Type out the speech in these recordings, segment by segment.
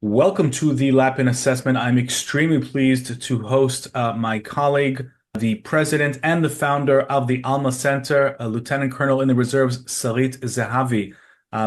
Welcome to the Lapin Assessment. I'm extremely pleased to host my colleague, the president and the founder of the Alma Center, Lieutenant Colonel in the Reserves, Sarit Zehavi.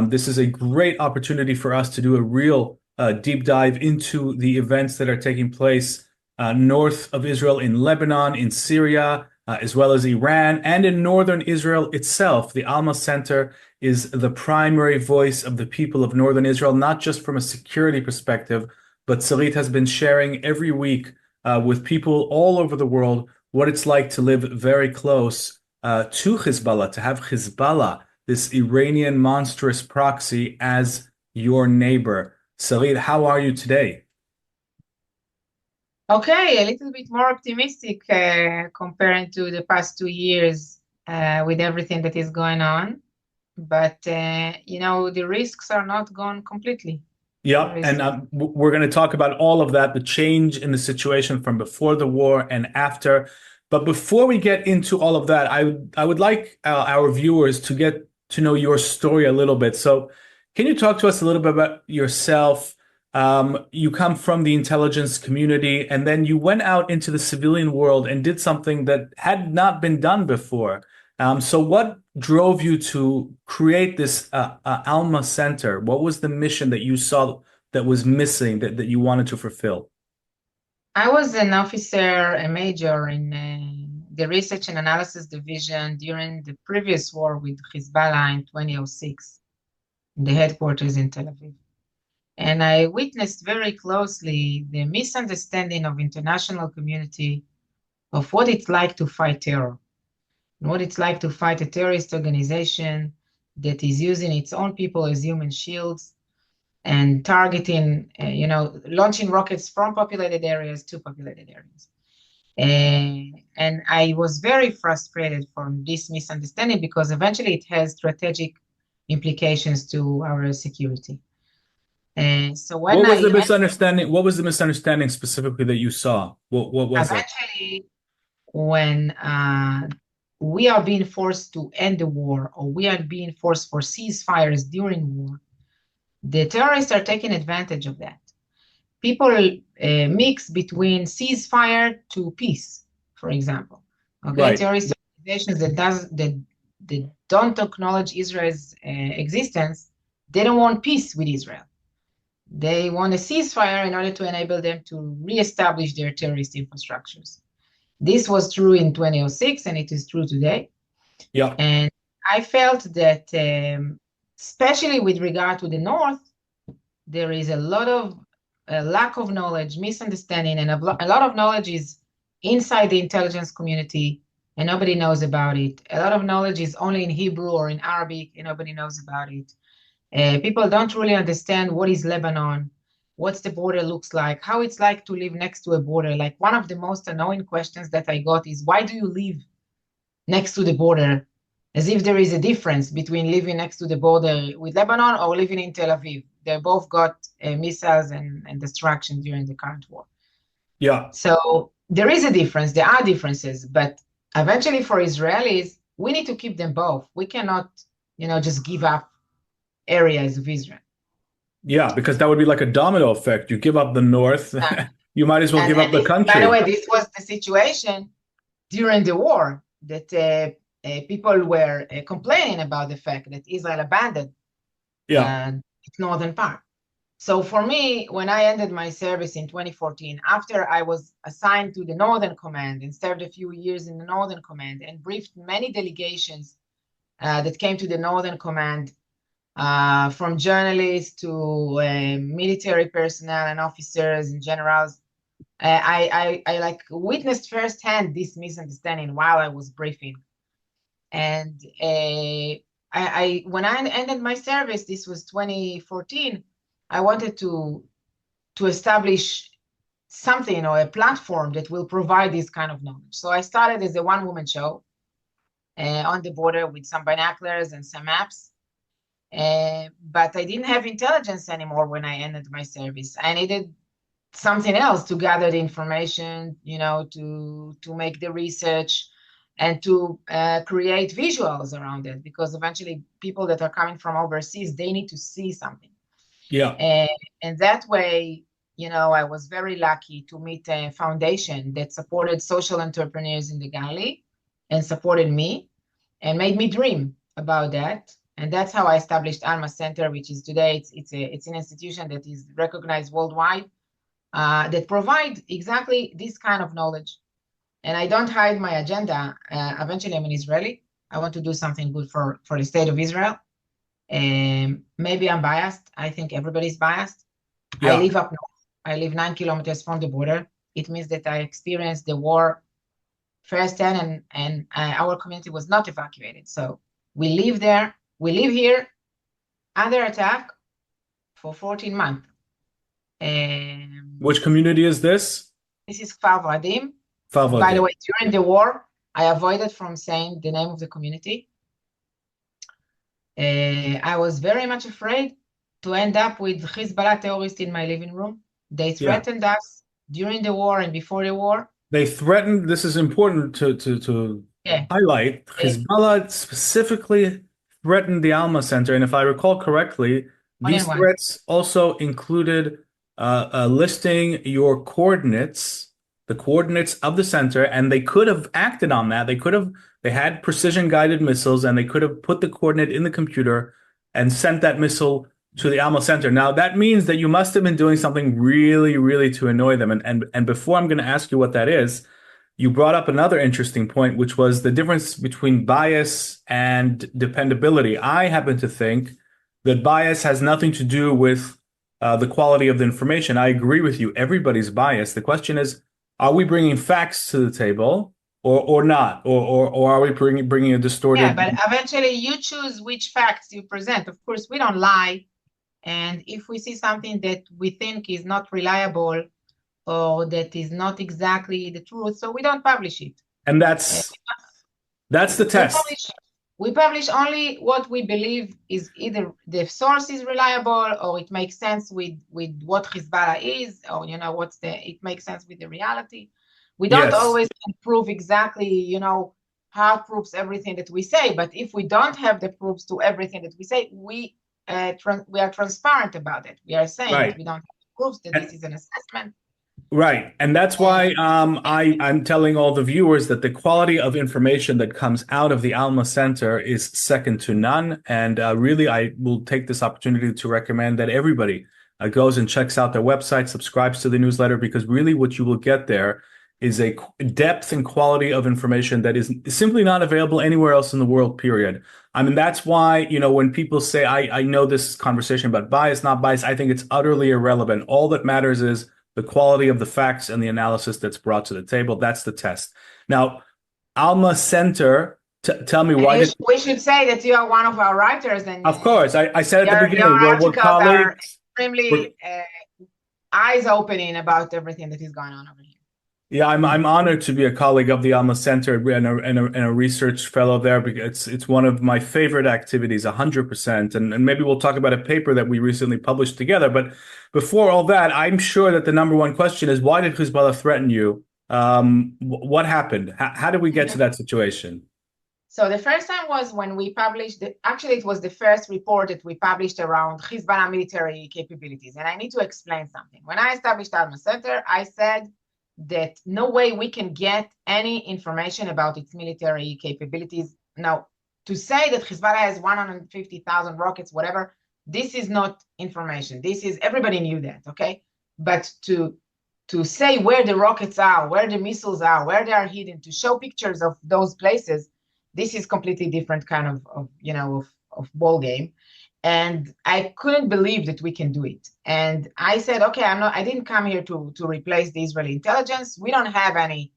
This is a great opportunity for us to do a real deep dive into the events that are taking place north of Israel, in Lebanon, in Syria, as well as Iran, and in northern Israel itself. The Alma Center is the primary voice of the people of northern Israel, not just from a security perspective, but Sarit has been sharing every week with people all over the world what it's like to live very close to Hezbollah, to have Hezbollah, this Iranian monstrous proxy, as your neighbor. Sarit, how are you today? Okay, a little bit more optimistic comparing to the past 2 years with everything that is going on. But, the risks are not gone completely. There Yep, is, and we're going to talk about all of that, the change in the situation from before the war and after. But before we get into all of that, I would like our viewers to get to know your story a little bit. So, can you talk to us a little bit about yourself? You come from the intelligence community, and then you went out into the civilian world and did something that had not been done before. So what drove you to create this Alma Center? What was the mission that you saw that was missing that you wanted to fulfill? I was an officer, a major in the Research and Analysis Division during the previous war with Hezbollah in 2006, in the headquarters in Tel Aviv. And I witnessed very closely the misunderstanding of international community of what it's like to fight terror, and what it's like to fight a terrorist organization that is using its own people as human shields and targeting, launching rockets from populated areas to populated areas. And I was very frustrated from this misunderstanding because eventually it has strategic implications to our security. So when What was I the misunderstanding? What was the misunderstanding specifically that you saw? What was it? eventually when we are being forced to end the war, or we are being forced for ceasefires during war, the terrorists are taking advantage of that. People mix between ceasefire to peace, for example. Okay, Right. terrorist organizations that don't acknowledge Israel's existence, they don't want peace with Israel. They want a ceasefire in order to enable them to reestablish their terrorist infrastructures. This was true in 2006, and it is true today. Yeah. And I felt that, especially with regard to the North, there is a lot of lack of knowledge, misunderstanding, and a lot of knowledge is inside the intelligence community, and nobody knows about it. A lot of knowledge is only in Hebrew or in Arabic, and nobody knows about it. People don't really understand what is Lebanon, what's the border looks like, how it's like to live next to a border. Like, one of the most annoying questions that I got is, why do you live next to the border? As if there is a difference between living next to the border with Lebanon or living in Tel Aviv. They both got missiles and destruction during the current war. Yeah. So there is a difference. There are differences, but eventually for Israelis, we need to keep them both. We cannot, just give up areas of Israel. Yeah, because that would be like a domino effect. You give up the North, Uh, you might as well and give up and the this, by the country. way, this was the situation during the war that people were complaining about the fact that Israel abandoned Yeah. its northern part. So for me, when I ended my service in 2014, after I was assigned to the Northern Command and served a few years in the Northern Command and briefed many delegations that came to the Northern Command, from journalists to military personnel and officers and generals, I like witnessed firsthand this misunderstanding while I was briefing. And when I ended my service, this was 2014, I wanted to establish something or a platform that will provide this kind of knowledge. So I started as a one-woman show on the border with some binoculars and some maps. But I didn't have intelligence anymore when I ended my service. I needed something else to gather the information, to make the research and to create visuals around it, because eventually people that are coming from overseas, they need to see something. Yeah. And that way, I was very lucky to meet a foundation that supported social entrepreneurs in the Galilee and supported me and made me dream about that. And that's how I established Alma Center, which is today, it's an institution that is recognized worldwide, that provide exactly this kind of knowledge. And I don't hide my agenda. Eventually, I'm an Israeli. I want to do something good for the state of Israel. Maybe I'm biased. I think everybody's biased. I Yeah. live up north. I live 9 kilometers from the border. It means that I experienced the war firsthand, and our community was not evacuated. So we live there. We live here under attack for 14 months. Which community is this? This is Kfar Vradim. Kfar By the Vradim. way, during the war, I avoided from saying the name of the community. I was very much afraid to end up with Hezbollah terrorists in my living room. They threatened us during the war and before the war. They threatened, this is important to highlight, Hezbollah specifically threatened the Alma Center. And if I recall correctly, these threats also included listing your coordinates, the coordinates of the center, and they could have acted on that. They had precision guided missiles, and they could have put the coordinate in the computer and sent that missile to the Alma Center. Now, that means that you must have been doing something really, really to annoy them. And before I'm going to ask you what that is, you brought up another interesting point, which was the difference between bias and dependability. I happen to think that bias has nothing to do with the quality of the information. I agree with you. Everybody's biased. The question is, are we bringing facts to the table or not? Or are we bringing a distorted... Yeah, but eventually you choose which facts you present. Of course, we don't lie. And if we see something that we think is not reliable or that is not exactly the truth, so we don't publish it. And that's the test. We publish only what we believe is either the source is reliable or it makes sense with what Hezbollah is, or it makes sense with the reality. We don't always prove exactly, hard proofs everything that we say, but if we don't have the proofs to everything that we say, we are transparent about it. We are saying that we don't have proofs that this is an assessment. Right. And that's why I'm telling all the viewers that the quality of information that comes out of the Alma Center is second to none. And really, I will take this opportunity to recommend that everybody goes and checks out their website, subscribes to the newsletter, because really what you will get there is a depth and quality of information that is simply not available anywhere else in the world, period. I mean, that's why, when people say, I know this conversation about bias, not bias, I think it's utterly irrelevant. All that matters is the quality of the facts and the analysis that's brought to the table. That's the test. Now, Alma Center, tell me why. We should say that you are one of our writers. And of course, I said at the beginning, we're colleagues. Are extremely eyes-opening about everything that is going on over here. Yeah, I'm honored to be a colleague of the Alma Center and a research fellow there, because it's one of my favorite activities, 100%. And maybe we'll talk about a paper that we recently published together. But before all that, I'm sure that the number one question is, why did Hezbollah threaten you? What happened? How did we get to that situation? So the first time was when we published, actually it was the first report that we published around Hezbollah military capabilities. And I need to explain something. When I established Alma Center, I said that no way we can get any information about its military capabilities. Now, to say that Hezbollah has 150,000 rockets, whatever, this is not information. This is, everybody knew that, okay? But to say where the rockets are, where the missiles are, where they are hidden, to show pictures of those places, this is completely different kind of ball game. And I couldn't believe that we can do it. And I said, okay, I didn't come here to replace the Israeli intelligence. We don't have any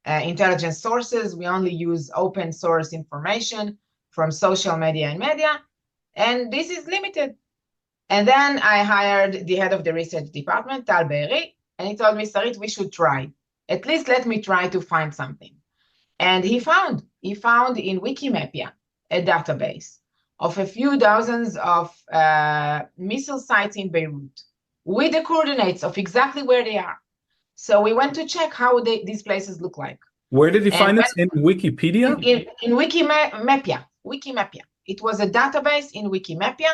intelligence sources. We only use open source information from social media and media. And this is limited. And then I hired the head of the research department, Tal Be'eri, and he told me, Sarit, we should try. At least let me try to find something. And he found in Wikimapia a database of a few dozens of missile sites in Beirut with the coordinates of exactly where they are. So we went to check how these places look like. Where did he find this? In Wikipedia? In Wikimapia. It was a database in Wikimapia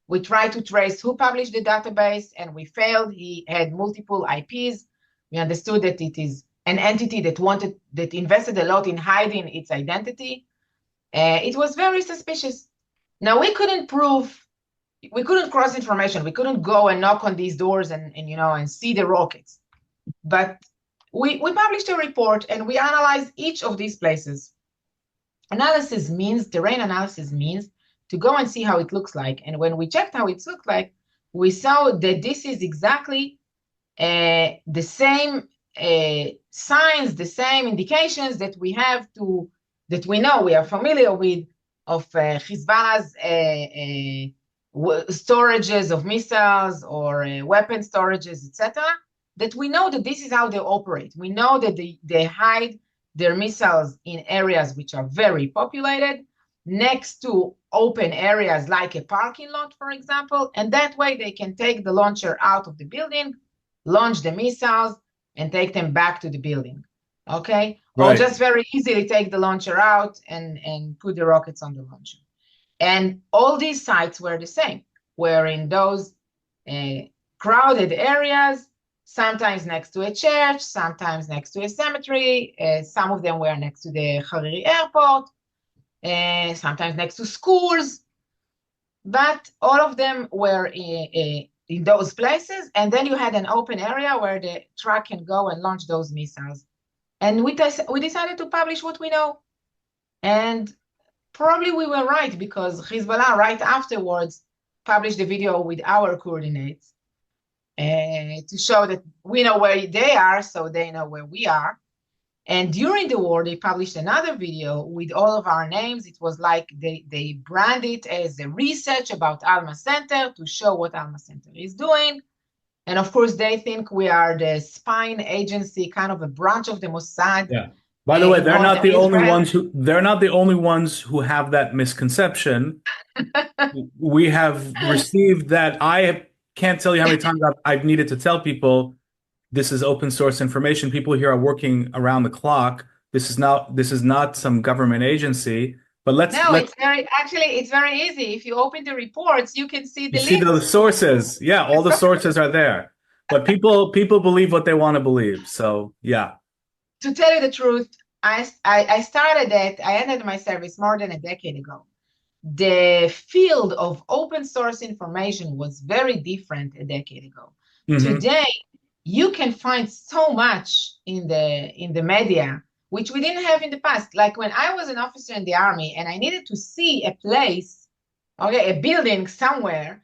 We tried to trace who published the database, and we failed. He had multiple IPs. We understood that it is an entity that invested a lot in hiding its identity. It was very suspicious. Now, we couldn't cross information. We couldn't go and knock on these doors and see the rockets. But we published a report, and we analyzed each of these places. Terrain analysis means to go and see how it looks like. And when we checked how it looked like, we saw that this is exactly the same signs, the same indications that we are familiar with of Hezbollah's storages of missiles or weapon storages, etc. That we know that this is how they operate. We know that they hide their missiles in areas which are very populated, next to open areas like a parking lot, for example, and that way they can take the launcher out of the building, launch the missiles, and take them back to the building, okay? Right. Or just very easily take the launcher out and put the rockets on the launcher. And all these sites were the same, were in those crowded areas, sometimes next to a church, sometimes next to a cemetery. Some of them were next to the Hariri airport, sometimes next to schools. But all of them were in those places. And then you had an open area where the truck can go and launch those missiles. And we decided to publish what we know. And probably we were right, because Hezbollah right afterwards published a video with our coordinates to show that we know where they are, so they know where we are. And during the war, they published another video with all of our names. It was like they brand it as a research about Alma Center to show what Alma Center is doing. And of course, they think we are the spying agency, kind of a branch of the Mossad. Yeah. By the way, they're not the only ones who have that misconception. We have received that. I can't tell you how many times I've needed to tell people this is open source information. People here are working around the clock. This is not some government agency. But it's very easy. If you open the reports, you can see the links. See the sources. Yeah, all the sources are there. But people believe what they want to believe. So yeah. To tell you the truth, I ended my service more than a decade ago. The field of open source information was very different a decade ago. Mm-hmm. Today, you can find so much in the media, which we didn't have in the past. Like when I was an officer in the army and I needed to see a place, a building somewhere,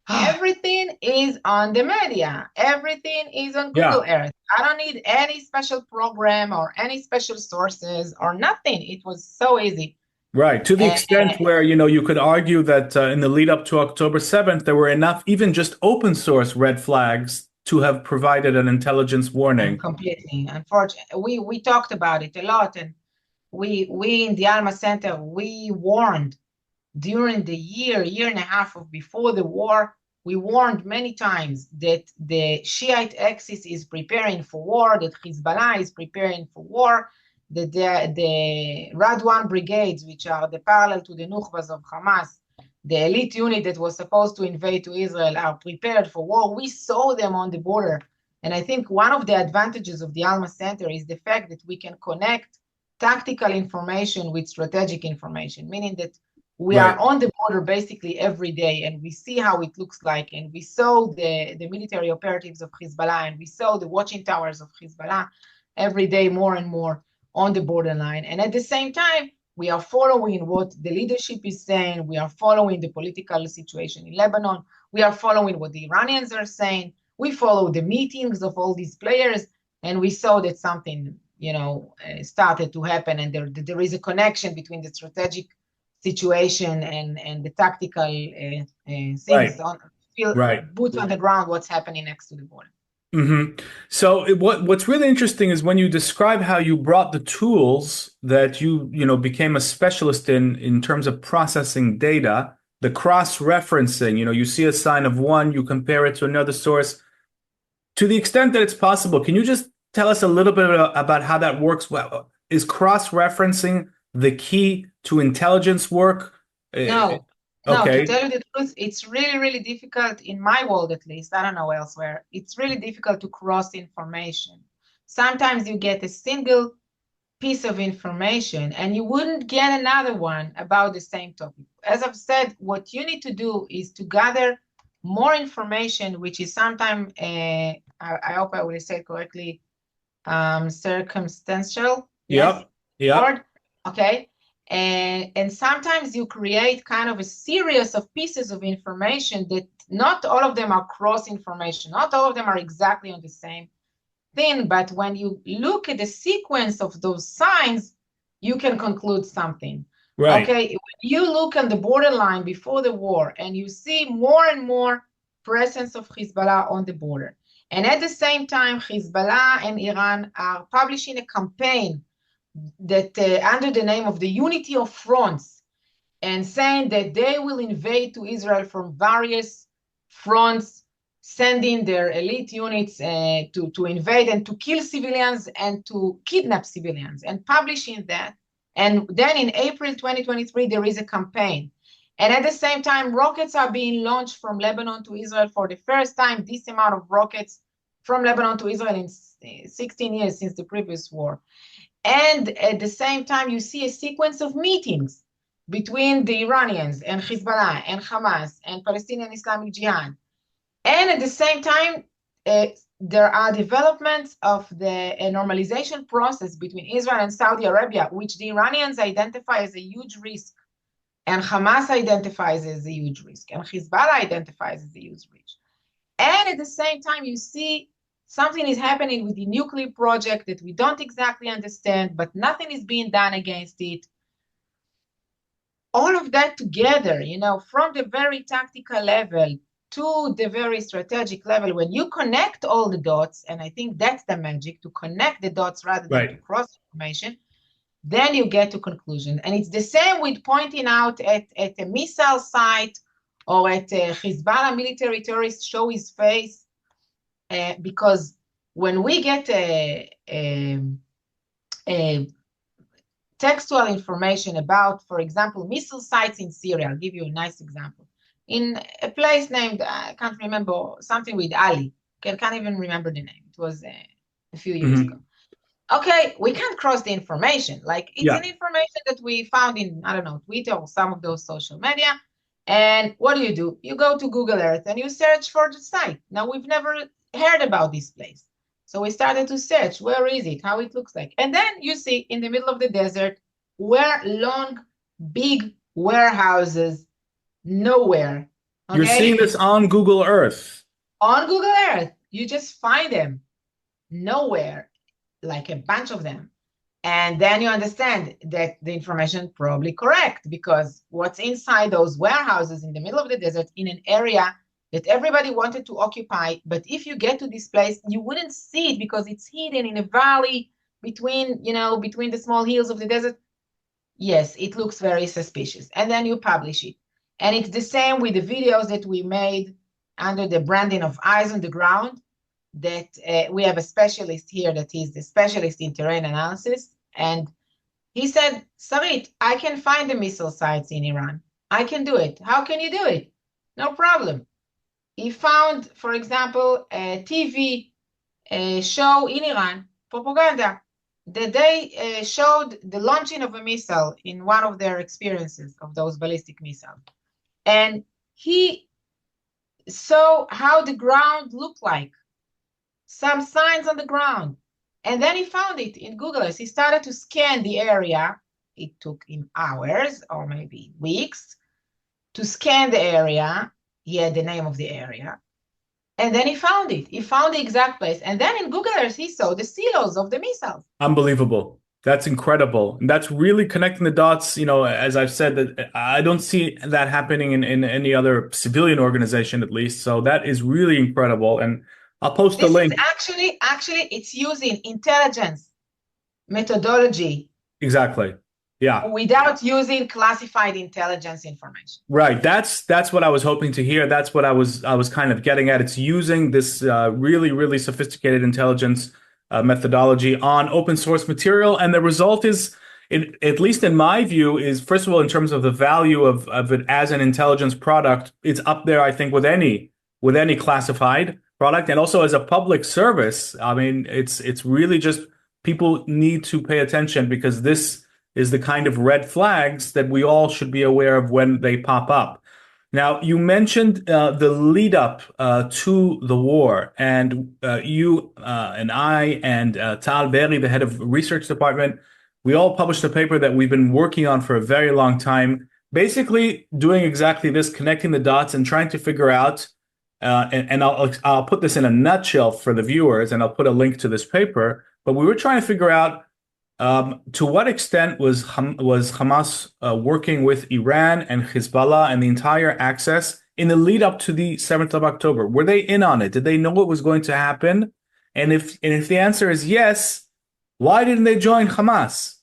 everything is on the media. Everything is on Google Earth. I don't need any special program or any special sources or nothing. It was so easy. Right. To the extent where, you could argue that in the lead up to October 7th, there were enough, even just open source red flags to have provided an intelligence warning. Completely. Unfortunately, we talked about it a lot. And we in the Alma Center, we warned during the year and a half before the war, we warned many times that the Shiite axis is preparing for war, that Hezbollah is preparing for war, that the Radwan brigades, which are the parallel to the Nukhbas of Hamas, the elite unit that was supposed to invade to Israel, are prepared for war. We saw them on the border. And I think one of the advantages of the Alma Center is the fact that we can connect tactical information with strategic information, meaning that we are on the border basically every day, and we see how it looks like. And we saw the military operatives of Hezbollah, and we saw the watching towers of Hezbollah every day more and more on the borderline. And at the same time, we are following what the leadership is saying. We are following the political situation in Lebanon. We are following what the Iranians are saying. We follow the meetings of all these players, and we saw that something, started to happen, and there is a connection between the strategic situation and the tactical things boots on the ground, what's happening next to the border. Mm-hmm. So what's really interesting is when you describe how you brought the tools that you became a specialist in terms of processing data, the cross-referencing, you see a sign of one, you compare it to another source. To the extent that it's possible, can you just tell us a little bit about how that works? Well, is cross-referencing the key to intelligence work? No, No, to Okay. tell you the truth, it's really, really difficult in my world, at least. I don't know elsewhere. It's really difficult to cross information. Sometimes you get a single piece of information and you wouldn't get another one about the same topic. As I've said, what you need to do is to gather more information, which is sometimes, I hope I will say it correctly, circumstantial. Yes, Yep. Yep. word. Okay. And sometimes you create kind of a series of pieces of information that not all of them are cross information. Not all of them are exactly on the same thing, but when you look at the sequence of those signs, you can conclude something. Right. Okay, when you look on the borderline before the war and you see more and more presence of Hezbollah on the border, and at the same time, Hezbollah and Iran are publishing a campaign that under the name of the Unity of Fronts, and saying that they will invade to Israel from various fronts, sending their elite units to invade and to kill civilians and to kidnap civilians, and publishing that. And then in April 2023, there is a campaign. And at the same time, rockets are being launched from Lebanon to Israel for the first time, this amount of rockets from Lebanon to Israel in 16 years since the previous war. And at the same time, you see a sequence of meetings between the Iranians and Hezbollah and Hamas and Palestinian Islamic Jihad. And at the same time, there are developments of the normalization process between Israel and Saudi Arabia, which the Iranians identify as a huge risk, and Hamas identifies as a huge risk, and Hezbollah identifies as a huge risk. And at the same time, you see something is happening with the nuclear project that we don't exactly understand, but nothing is being done against it. All of that together, from the very tactical level to the very strategic level, when you connect all the dots, and I think that's the magic, to connect the dots rather than to cross information, then you get to conclusion. And it's the same with pointing out at a missile site or at a Hezbollah military terrorist show his face, because when we get a textual information about, for example, missile sites in Syria, I'll give you a nice example. In a place named, I can't remember, something with Ali. Can't even remember the name. It was a few years ago. Okay, we can't cross the information. Like, it's an information that we found in, I don't know, Twitter or some of those social media. And what do? You go to Google Earth and you search for the site. Now, we've never heard about this place. So we started to search, where is it, how it looks like. And then you see in the middle of the desert, where long, big warehouses, nowhere. Okay? You're seeing this on Google Earth. On Google Earth, you just find them nowhere, like a bunch of them. And then you understand that the information is probably correct, because what's inside those warehouses in the middle of the desert in an area that everybody wanted to occupy, but if you get to this place, you wouldn't see it because it's hidden in a valley between the small hills of the desert. Yes, it looks very suspicious. And then you publish it. And it's the same with the videos that we made under the branding of Eyes on the Ground, that we have a specialist here that is the specialist in terrain analysis. And he said, Sarit, I can find the missile sites in Iran. I can do it. How can you do it? No problem. He found, for example, a TV show in Iran, propaganda, that they showed the launching of a missile in one of their experiences of those ballistic missiles. And he saw how the ground looked like, some signs on the ground. And then he found it in Google Earth. He started to scan the area. It took him hours or maybe weeks to scan the area. He had the name of the area. And then he found it. He found the exact place. And then in Google Earth, he saw the silos of the missiles. Unbelievable. That's incredible. And that's really connecting the dots. As I've said, that I don't see that happening in any other civilian organization, at least. So that is really incredible. And I'll post a link. Actually, it's using intelligence methodology. Exactly. Yeah. Without using classified intelligence information. Right. That's what I was hoping to hear. That's what I was kind of getting at. It's using this really, really sophisticated intelligence methodology on open source material, and the result is at least in my view, is first of all, in terms of the value of it as an intelligence product, it's up there, I think, with any classified product, and also as a public service. I mean, it's really just people need to pay attention because this is the kind of red flags that we all should be aware of when they pop up. Now, you mentioned the lead up to the war, and you and I and Tal Berry, the head of research department, we all published a paper that we've been working on for a very long time, basically doing exactly this, connecting the dots and trying to figure out. And I'll put this in a nutshell for the viewers, and I'll put a link to this paper. But we were trying to figure out to what extent was Hamas working with Iran and Hezbollah and the entire axis in the lead up to the 7th of October? Were they in on it? Did they know what was going to happen? And if the answer is yes, why didn't they join Hamas?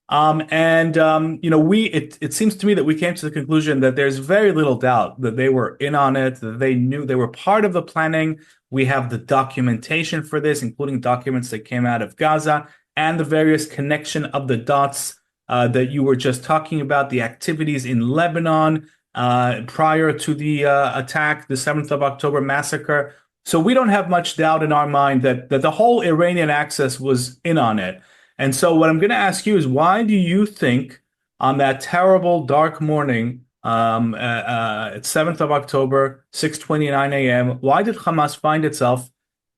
It seems to me that we came to the conclusion that there's very little doubt that they were in on it, that they knew they were part of the planning. We have the documentation for this, including documents that came out of Gaza and the various connection of the dots that you were just talking about, the activities in Lebanon prior to the attack, the 7th of October massacre. So we don't have much doubt in our mind that the whole Iranian axis was in on it. And so what I'm going to ask you is, why do you think on that terrible dark morning, at 7th of October, 6:29 a.m., why did Hamas find itself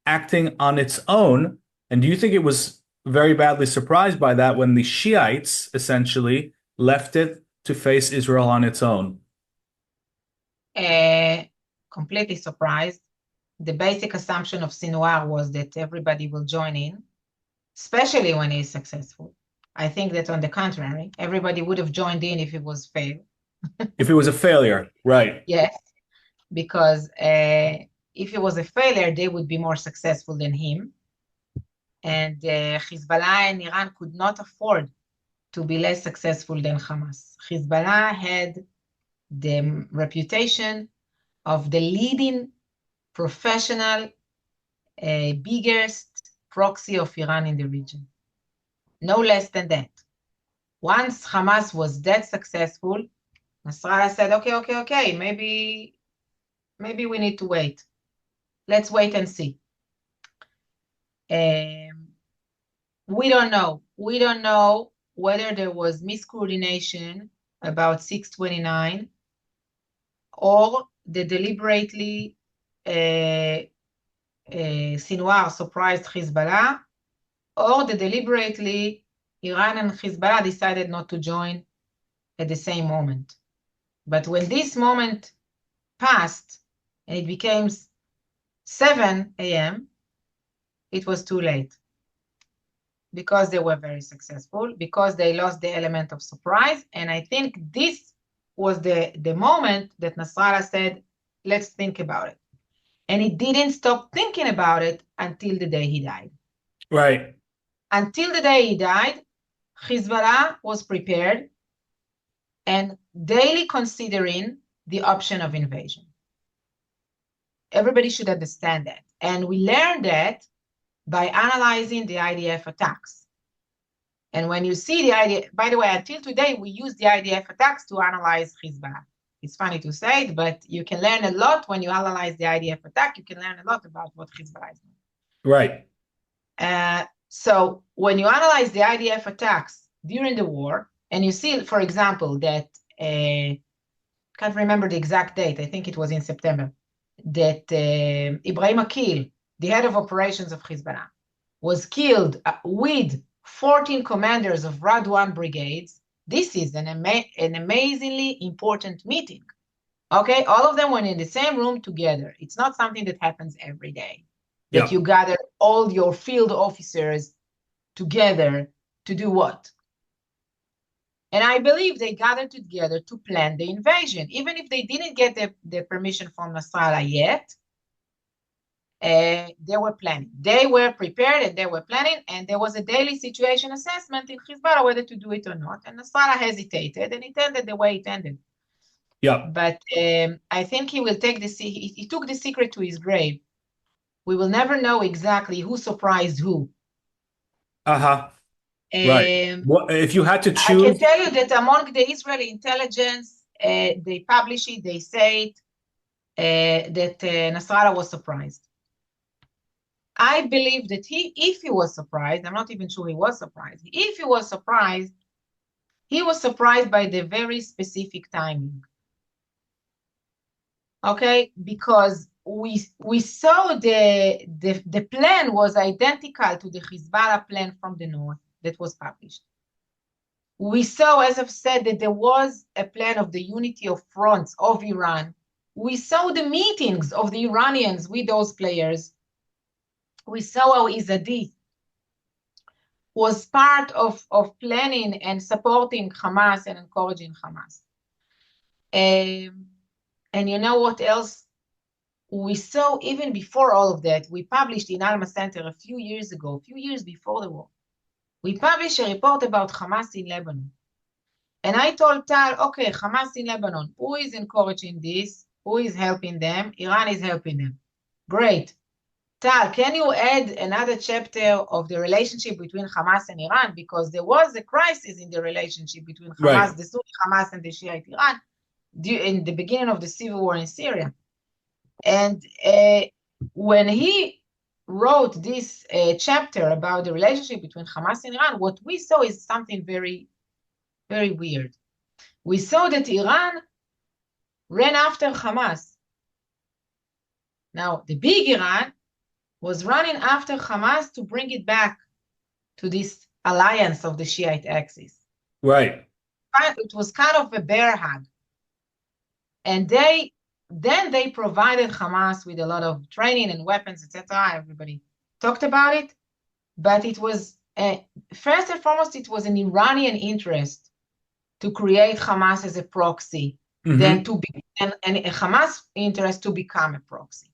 acting on its own? And do you think it was very badly surprised by that when the Shiites essentially left it to face Israel on its own? Completely surprised. The basic assumption of Sinwar was that everybody will join in, especially when he's successful. I think that on the contrary, everybody would have joined in if it was failed. If it was a failure, right? Yes, because if it was a failure, they would be more successful than him. And Hezbollah and Iran could not afford to be less successful than Hamas. Hezbollah had the reputation of the leading professional, biggest proxy of Iran in the region. No less than that. Once Hamas was that successful, Nasrallah said, okay, maybe we need to wait. Let's wait and see. We don't know. We don't know whether there was miscoordination about 629 or the deliberately Sinwar surprised Hezbollah, or the deliberately Iran and Hezbollah decided not to join at the same moment. But when this moment passed and it became 7 a.m., it was too late, because they were very successful, because they lost the element of surprise. And I think this was the moment that Nasrallah said, let's think about it. And he didn't stop thinking about it until the day he died. Right. Until the day he died, Hezbollah was prepared and daily considering the option of invasion. Everybody should understand that. And we learned that by analyzing the IDF attacks. And when you see the IDF, by the way, until today, we use the IDF attacks to analyze Hezbollah. It's funny to say it, but you can learn a lot when you analyze the IDF attack. You can learn a lot about what Hezbollah is doing. Right. So when you analyze the IDF attacks during the war, and you see, for example, that, can't remember the exact date, I think it was in September, that Ibrahim Akil, the head of operations of Hezbollah, was killed with 14 commanders of Radwan brigades. This is an amazingly important meeting. Okay, all of them went in the same room together. It's not something that happens every day, that you gather all your field officers together to do what? And I believe they gathered together to plan the invasion. Even if they didn't get the permission from Nasrallah yet, they were planning. They were prepared and they were planning, and there was a daily situation assessment in Hezbollah whether to do it or not. And Nasrallah hesitated, and it ended the way it ended. Yeah. But I think he will take he took the secret to his grave. We will never know exactly who surprised who. Uh-huh. Right. What if you had to I can choose? tell you that among the Israeli intelligence, they publish it, they say it, that Nasrallah was surprised. I believe that if he was surprised, I'm not even sure he was surprised. If he was surprised by the very specific timing. Okay, because we saw the plan was identical to the Hezbollah plan from the north that was published. We saw, as I've said, that there was a plan of the unity of fronts of Iran. We saw the meetings of the Iranians with those players. We saw how Izzadi was part of planning and supporting Hamas and encouraging Hamas. And you know what else? We saw even before all of that, we published in Alma Center a few years before the war, we published a report about Hamas in Lebanon. And I told Tal, okay, Hamas in Lebanon, who is encouraging this? Who is helping them? Iran is helping them. Great. Tal, can you add another chapter of the relationship between Hamas and Iran? Because there was a crisis in the relationship between Hamas, Right. the Sunni Hamas and the Shiite Iran in the beginning of the civil war in Syria. And when he wrote this chapter about the relationship between Hamas and Iran, what we saw is something very, very weird. We saw that Iran ran after Hamas. Now, the big Iran was running after Hamas to bring it back to this alliance of the Shiite axis. Right. It was kind of a bear hug. And then they provided Hamas with a lot of training and weapons, etc. Everybody talked about it. But it was, first and foremost, it was an Iranian interest to create Hamas as a proxy, then to be, and a Hamas interest to become a proxy.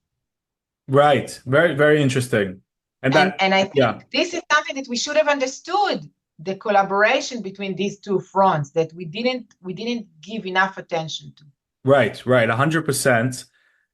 Right. Very, very interesting. And I think this is something that we should have understood, the collaboration between these two fronts that we didn't give enough attention to. Right, 100%.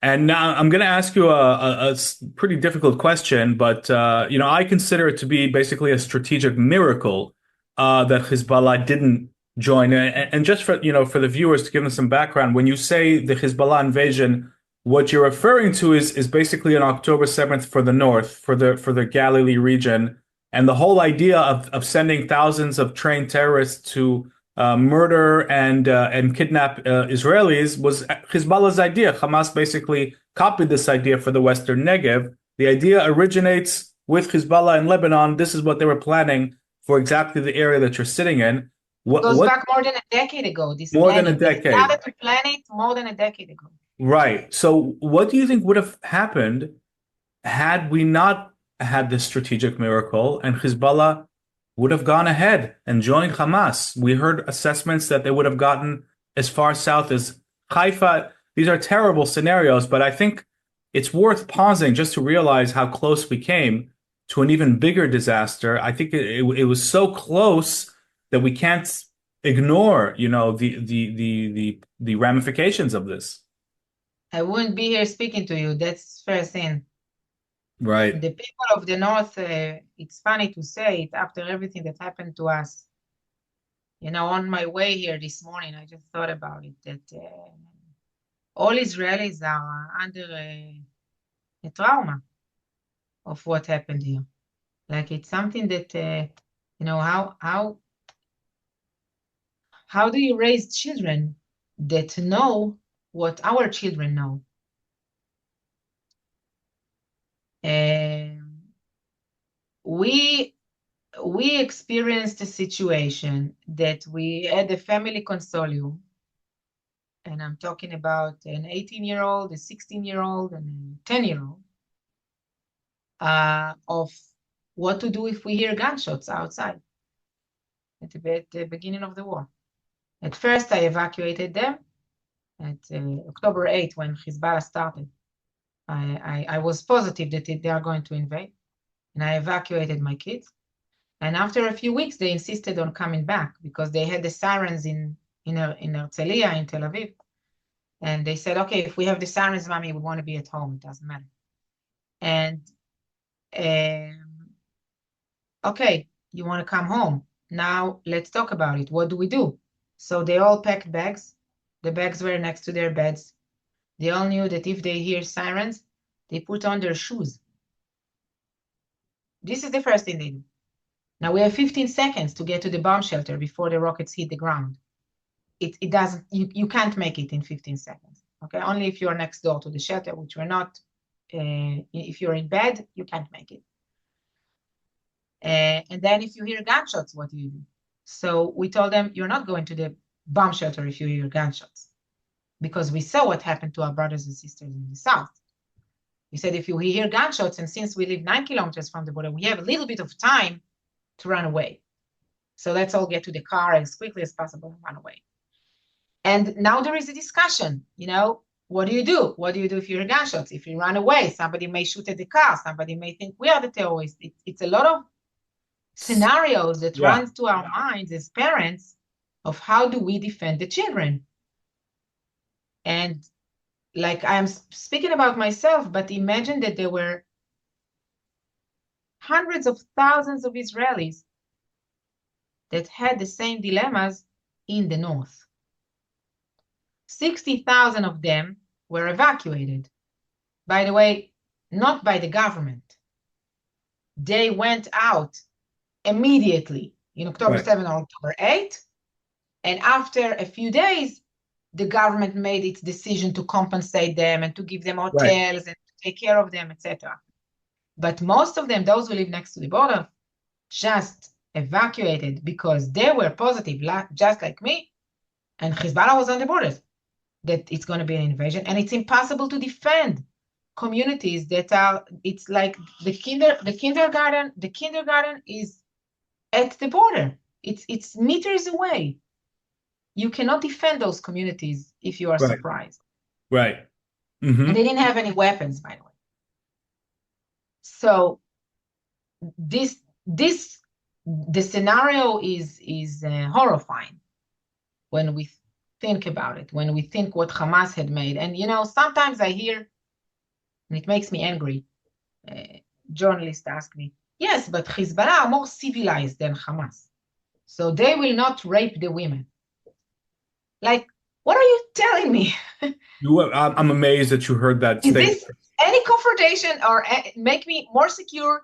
And now I'm going to ask you a pretty difficult question, but I consider it to be basically a strategic miracle that Hezbollah didn't join. And just for the viewers to give them some background, when you say the Hezbollah invasion, what you're referring to is basically on October 7th for the north, for the Galilee region, and the whole idea of sending thousands of trained terrorists to murder and kidnap Israelis was Hezbollah's idea. Hamas basically copied this idea for the Western Negev. The idea originates with Hezbollah in Lebanon. This is what they were planning for exactly the area that you're sitting in. It goes back more than a decade ago. More than a decade. They started to plan it more than a decade ago. Right. So what do you think would have happened had we not had this strategic miracle and Hezbollah would have gone ahead and joined Hamas? We heard assessments that they would have gotten as far south as Haifa. These are terrible scenarios, but I think it's worth pausing just to realize how close we came to an even bigger disaster. I think it was so close that we can't ignore, the ramifications of this. I wouldn't be here speaking to you. That's first thing. Right. The people of the North, it's funny to say it after everything that happened to us. On my way here this morning, I just thought about it, that all Israelis are under a trauma of what happened here. Like it's something that, how do you raise children that know what our children know? We experienced a situation that we had a family consolium, and I'm talking about an 18-year-old, a 16-year-old, and a 10-year-old, of what to do if we hear gunshots outside at the beginning of the war. At first, I evacuated them. At October 8th, when Hezbollah started, I was positive that they are going to invade, and I evacuated my kids. And after a few weeks, they insisted on coming back because they had the sirens in Herzliya, in Tel Aviv. And they said, okay, if we have the sirens, mommy, we want to be at home. It doesn't matter. And okay, you want to come home. now let's talk about it. What do we do? So they all packed bags. The bags were next to their beds. They all knew that if they hear sirens, they put on their shoes. This is the first thing they do. Now we have 15 seconds to get to the bomb shelter before the rockets hit the ground. It doesn't, you can't make it in 15 seconds. Okay, only if you're next door to the shelter, which we're not. If you're in bed, you can't make it. And then if you hear gunshots, what do you do? So we told them, you're not going to the bomb shelter if you hear gunshots, because we saw what happened to our brothers and sisters in the south. We said, if you hear gunshots, and since we live 9 kilometers from the border, we have a little bit of time to run away. So let's all get to the car as quickly as possible and run away. And now there is a discussion, what do you do? What do you do if you hear gunshots? If you run away, somebody may shoot at the car. Somebody may think we are the terrorists. It's a lot of scenarios that runs to our minds as parents of how do we defend the children. And like I'm speaking about myself, but imagine that there were hundreds of thousands of Israelis that had the same dilemmas in the north. 60,000 of them were evacuated. By the way, not by the government. They went out immediately in October 7 or October 8. And after a few days, the government made its decision to compensate them and to give them hotels and to take care of them, etc. But most of them, those who live next to the border, just evacuated because they were positive, just like me, and Hezbollah was on the borders, that it's going to be an invasion. And it's impossible to defend communities that are, it's like the kindergarten is at the border. It's meters away. You cannot defend those communities if you are surprised. Right. Mm-hmm. And they didn't have any weapons, by the way. So the scenario is horrifying when we think about it, when we think what Hamas had made. And, sometimes I hear, and it makes me angry, journalists ask me, yes, but Hezbollah are more civilized than Hamas. So they will not rape the women. Like, what are you telling me? I'm amazed that you heard that statement. Is this any confrontation or make me more secure?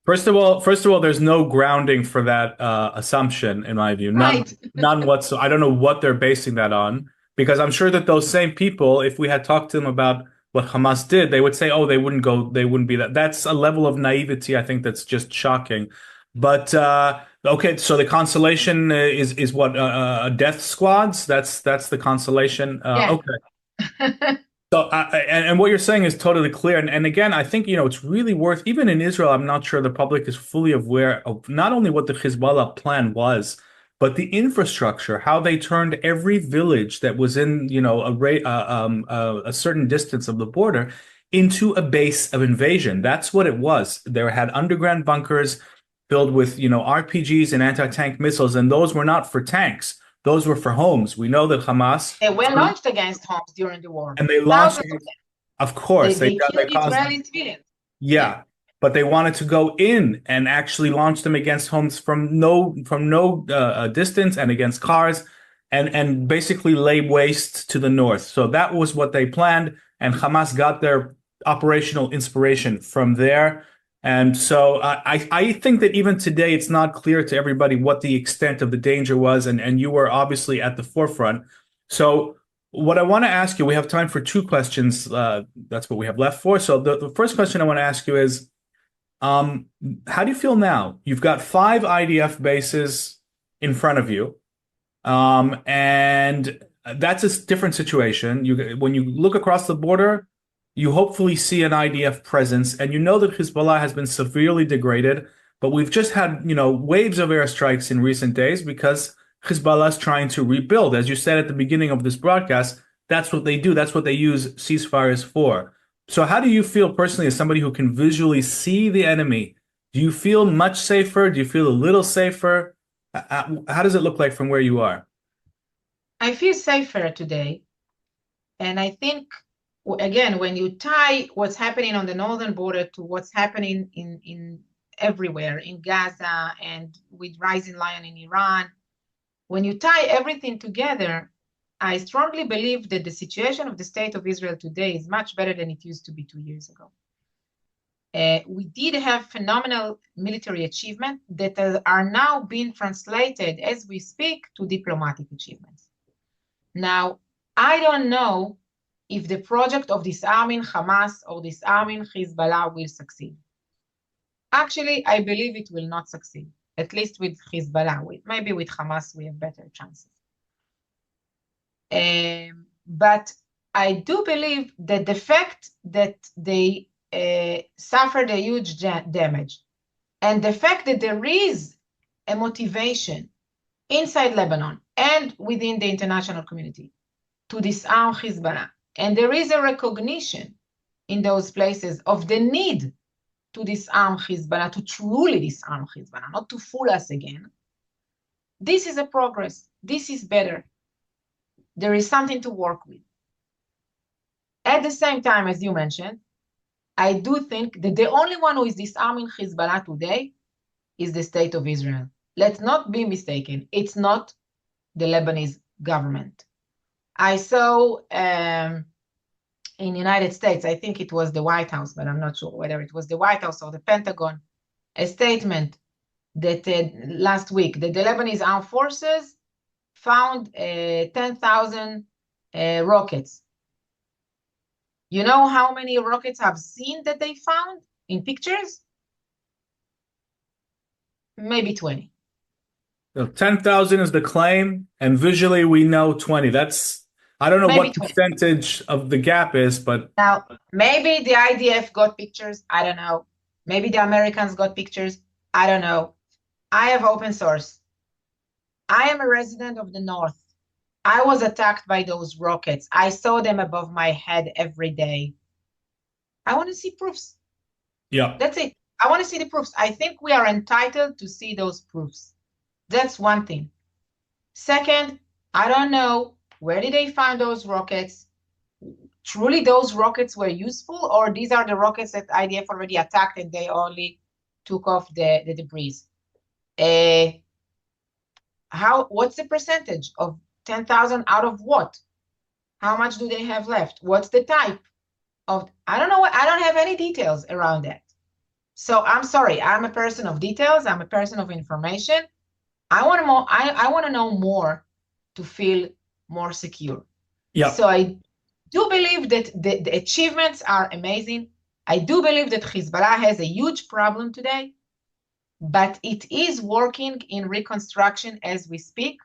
First of all, there's no grounding for that assumption, in my view. None whatsoever. I don't know what they're basing that on, because I'm sure that those same people, if we had talked to them about what Hamas did, they would say, "Oh, they wouldn't be that." That's a level of naivety, I think, that's just shocking. But okay, so the consolation is what death squads. That's the consolation. Okay. So, and what you're saying is totally clear. And again, I think, it's really worth, even in Israel, I'm not sure the public is fully aware of not only what the Hezbollah plan was, but the infrastructure, how they turned every village that was in, a certain distance of the border into a base of invasion. That's what it was. They had underground bunkers filled with, RPGs and anti-tank missiles, and those were not for tanks. Those were for homes. We know that Hamas... They were launched against homes during the war. And they launched... Of course. They killed Israeli civilians. Yeah. But they wanted to go in and actually launch them against homes from no distance and against cars and basically lay waste to the north. So that was what they planned. And Hamas got their operational inspiration from there. And so I think that even today, it's not clear to everybody what the extent of the danger was. And you were obviously at the forefront. So what I want to ask you, we have time for 2 questions. That's what we have left for. So the first question I want to ask you is, how do you feel now? You've got 5 IDF bases in front of you. And that's a different situation. When you look across the border, you hopefully see an IDF presence, and you know that Hezbollah has been severely degraded, but we've just had, waves of airstrikes in recent days because Hezbollah is trying to rebuild. As you said at the beginning of this broadcast, that's what they do. That's what they use ceasefires for. So how do you feel personally as somebody who can visually see the enemy? Do you feel much safer? Do you feel a little safer? How does it look like from where you are? I feel safer today. And I think, again, when you tie what's happening on the northern border to what's happening in everywhere in Gaza and with Rising Lion in Iran. When you tie everything together, I strongly believe that the situation of the state of Israel today is much better than it used to be 2 years ago. We did have phenomenal military achievements that are now being translated as we speak to diplomatic achievements. Now, I don't know if the project of disarming Hamas or disarming Hezbollah will succeed. Actually, I believe it will not succeed, at least with Hezbollah. Maybe with Hamas, we have better chances. But I do believe that the fact that they suffered a huge damage, and the fact that there is a motivation inside Lebanon and within the international community to disarm Hezbollah, and there is a recognition in those places of the need to disarm Hezbollah, to truly disarm Hezbollah, not to fool us again. This is a progress. This is better. There is something to work with. At the same time, as you mentioned, I do think that the only one who is disarming Hezbollah today is the state of Israel. Let's not be mistaken. It's not the Lebanese government. I saw in the United States, I think it was the White House, but I'm not sure whether it was the White House or the Pentagon, a statement that last week that the Lebanese armed forces found 10,000 rockets. You know how many rockets I've seen that they found in pictures? Maybe 20. So 10,000 is the claim, and visually we know 20. I don't know Maybe what 20. percentage of the gap is, but Now, maybe the IDF got pictures. I don't know. Maybe the Americans got pictures. I don't know. I have open source. I am a resident of the North. I was attacked by those rockets. I saw them above my head every day. I want to see proofs. yeah. That's it. I want to see the proofs. I think we are entitled to see those proofs. That's one thing. Second, I don't know, where did they find those rockets? Truly those rockets were useful, or these are the rockets that IDF already attacked and they only took off the debris? What's the percentage of 10,000 out of what? How much do they have left? What's the type of, I don't know, I don't have any details around that. So I'm sorry, I'm a person of details, I'm a person of information. I want more, I want to know more to feel more secure. Yeah. So I do believe that the achievements are amazing. I do believe that Hezbollah has a huge problem today, but it is working in reconstruction as we speak.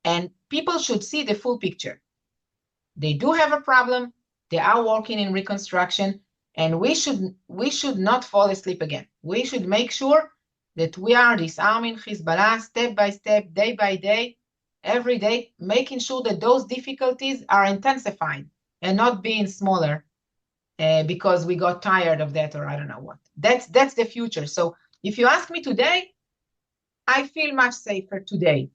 And people should see the full picture. They do have a problem. They are working in reconstruction, and we should not fall asleep again. We should make sure that we are disarming Hezbollah step by step, day by day, every day, making sure that those difficulties are intensifying and not being smaller because we got tired of that or I don't know what. That's the future. So if you ask me today, I feel much safer today.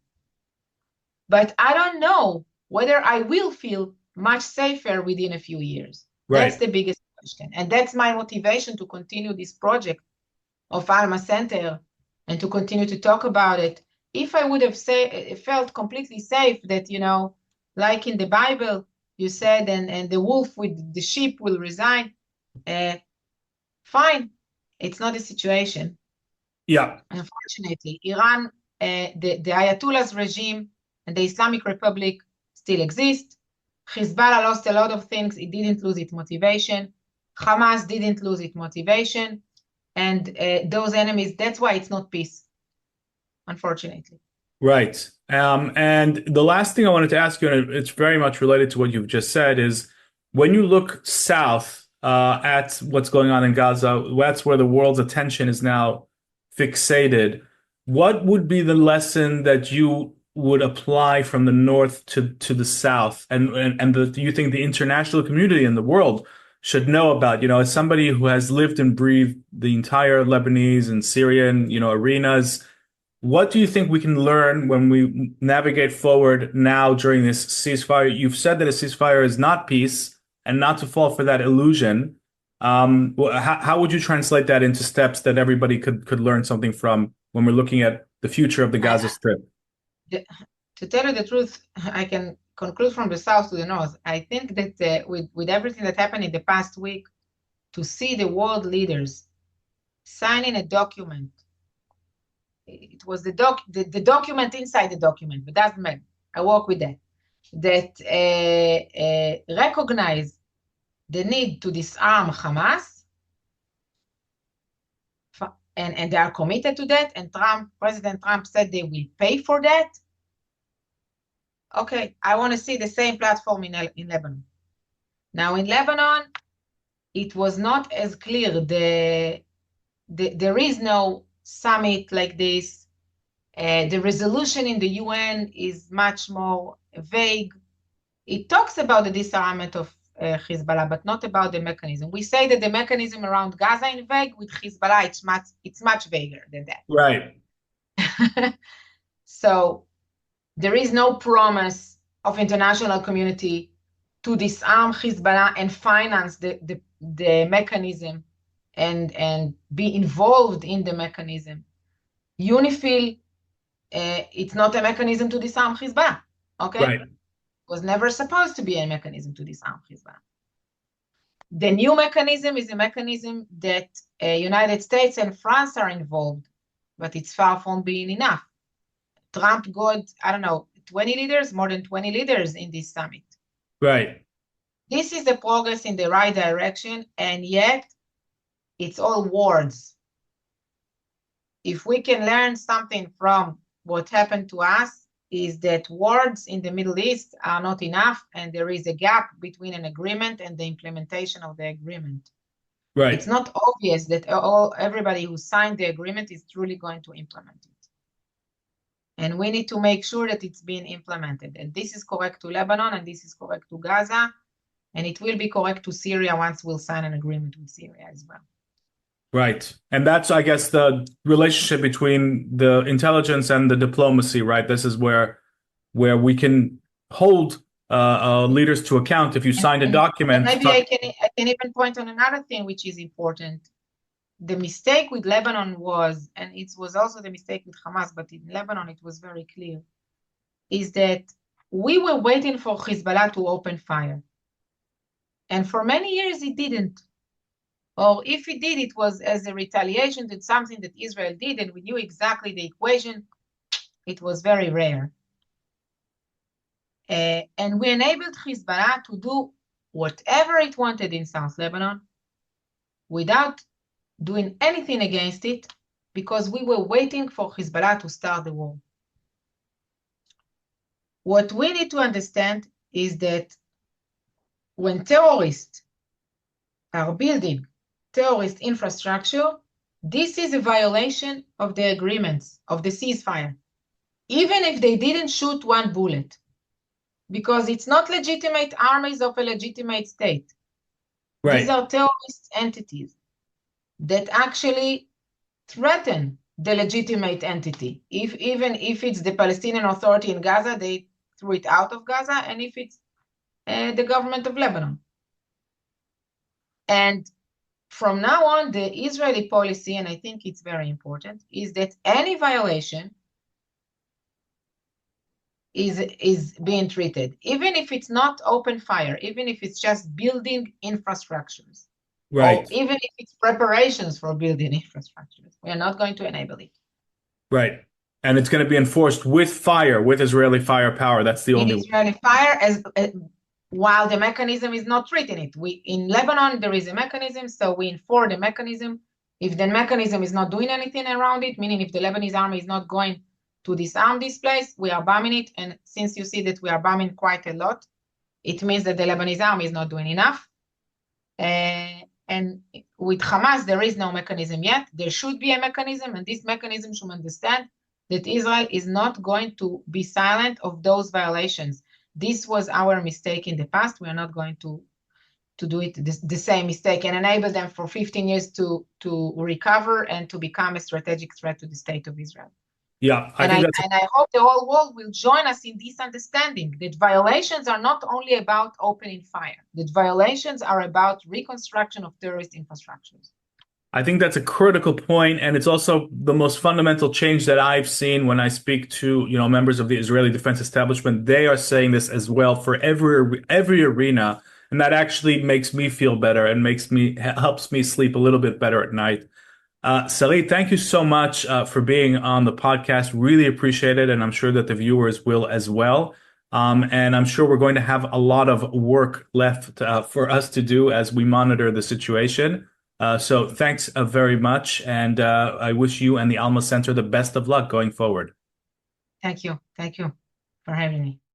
But I don't know whether I will feel much safer within a few years. Right. That's the biggest question. And that's my motivation to continue this project of Alma Center and to continue to talk about it. If I would have felt completely safe that, like in the Bible, you said, and the wolf with the sheep will resign, fine. It's not the situation. Yeah. Unfortunately, Iran, the Ayatollah's regime and the Islamic Republic still exist. Hezbollah lost a lot of things. It didn't lose its motivation. Hamas didn't lose its motivation. And those enemies, that's why it's not peace, unfortunately. Right. And the last thing I wanted to ask you, and it's very much related to what you've just said, is when you look south at what's going on in Gaza, that's where the world's attention is now fixated. What would be the lesson that you would apply from the north to the south, and do you think the international community in the world should know about? As somebody who has lived and breathed the entire Lebanese and Syrian, arenas, what do you think we can learn when we navigate forward now during this ceasefire? You've said that a ceasefire is not peace, and not to fall for that illusion. How would you translate that into steps that everybody could learn something from when we're looking at the future of the Gaza Strip? To tell you the truth, I can conclude from the south to the north. I think that with everything that happened in the past week, to see the world leaders signing a document, it was the document inside the document, but doesn't matter. I work with that. That recognize the need to disarm Hamas, and they are committed to that. And President Trump said they will pay for that. Okay, I want to see the same platform in Lebanon. Now in Lebanon, it was not as clear. There is no summit like this. The resolution in the UN is much more vague. It talks about the disarmament of Hezbollah, but not about the mechanism. We say that the mechanism around Gaza is vague. With Hezbollah, it's much vaguer than that. Right. So there is no promise of international community to disarm Hezbollah and finance the mechanism and be involved in the mechanism. UNIFIL, it's not a mechanism to disarm Hezbollah, okay? Right. Was never supposed to be a mechanism to disarm Hezbollah. The new mechanism is a mechanism that United States and France are involved, but it's far from being enough. Trump got, I don't know, 20 leaders, more than 20 leaders in this summit. Right. This is the progress in the right direction, and yet it's all words. If we can learn something from what happened to us, is that words in the Middle East are not enough, and there is a gap between an agreement and the implementation of the agreement. Right. It's not obvious that everybody who signed the agreement is truly going to implement it. And we need to make sure that it's being implemented. And this is correct to Lebanon, and this is correct to Gaza, and it will be correct to Syria once we'll sign an agreement with Syria as well. Right. And that's, I guess, the relationship between the intelligence and the diplomacy, right? This is where we can hold leaders to account. If you signed a document. Maybe I can even point on another thing which is important. The mistake with Lebanon was, and it was also the mistake with Hamas, but in Lebanon it was very clear, is that we were waiting for Hezbollah to open fire. And for many years it didn't. Or if it did, it was as a retaliation to something that Israel did, and we knew exactly the equation. It was very rare. And we enabled Hezbollah to do whatever it wanted in South Lebanon without doing anything against it, because we were waiting for Hezbollah to start the war. What we need to understand is that when terrorists are building terrorist infrastructure, this is a violation of the agreements of the ceasefire, even if they didn't shoot one bullet, because it's not legitimate armies of a legitimate state. Right. These are terrorist entities that actually threaten the legitimate entity. Even if it's the Palestinian Authority in Gaza, they threw it out of Gaza, and if it's the government of Lebanon. And from now on, the Israeli policy, and I think it's very important, is that any violation is being treated, even if it's not open fire, even if it's just building infrastructures, right? Or even if it's preparations for building infrastructures. We are not going to enable it. Right. And it's going to be enforced with fire, with Israeli firepower. That's the only Israeli fire, while the mechanism is not written it. In Lebanon, there is a mechanism, so we enforce the mechanism. If the mechanism is not doing anything around it, meaning if the Lebanese army is not going to disarm this place, we are bombing it. And since you see that we are bombing quite a lot, it means that the Lebanese army is not doing enough. And with Hamas, there is no mechanism yet. There should be a mechanism, and this mechanism should understand that Israel is not going to be silent of those violations. This was our mistake in the past. We are not going to do it the same mistake and enable them for 15 years to recover and to become a strategic threat to the state of Israel. Yeah, I And think I that's and I hope the whole world will join us in this understanding that violations are not only about opening fire, that violations are about reconstruction of terrorist infrastructures. I think that's a critical point, and it's also the most fundamental change that I've seen when I speak to, members of the Israeli defense establishment. They are saying this as well for every arena, and that actually makes me feel better and helps me sleep a little bit better at night. Salit, thank you so much for being on the podcast. Really appreciate it, and I'm sure that the viewers will as well. And I'm sure we're going to have a lot of work left for us to do as we monitor the situation. So thanks very much, and I wish you and the Alma Center the best of luck going forward. Thank you. Thank you for having me.